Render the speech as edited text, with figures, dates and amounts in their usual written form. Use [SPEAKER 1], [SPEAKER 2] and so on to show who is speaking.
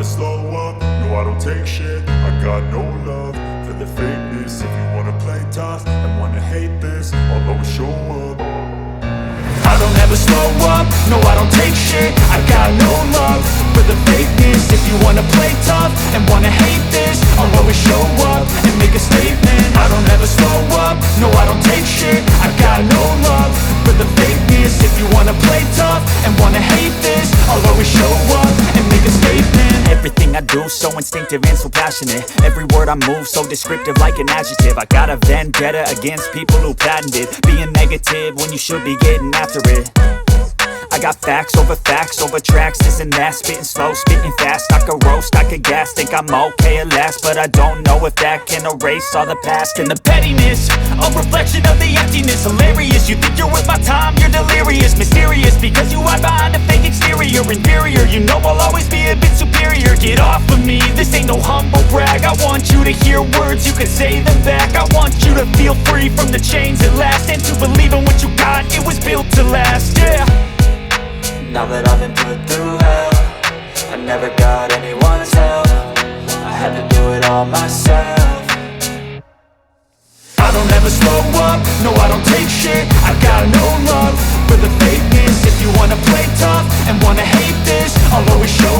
[SPEAKER 1] slow up, no I don't take shit. I got no love for the fakeness. If you wanna play tough and wanna hate this, I'll always show up. I don't ever slow up, no I don't take shit. I got no love for the fakeness. If you wanna play tough and wanna hate this, I'll always show up and make a statement. I don't ever slow up, no I don't take shit. I got no love for the fakeness. If you wanna play tough and wanna hate this, I'll always show up and make a statement.
[SPEAKER 2] Everything I do so instinctive and so passionate. Every word I move so descriptive like an adjective. I got a vendetta against people who patented being negative when you should be getting after it. I got facts over tracks, this and that. Spitting slow, spitting fast, I could roast, I could gas. Think I'm okay at last, but I don't know if that can erase all the past. And the pettiness, a reflection of the emptiness. Hilarious, you think you're worth my time, you're delirious. Mysterious, because you hide behind a fake exterior. Inferior, you know I'll always be a bit superior. Get off of me, this ain't no humble brag. I want you to hear words, you can say them back. I want you to feel free from the chains at last, and to believe in what you got, it was built to last, yeah.
[SPEAKER 3] Now that I've been put through hell, I never got anyone's help. I had to do it all myself.
[SPEAKER 1] I don't ever slow up, no I don't take shit. I got no love for the fakeness. If you wanna play tough and wanna hate this, I'll always show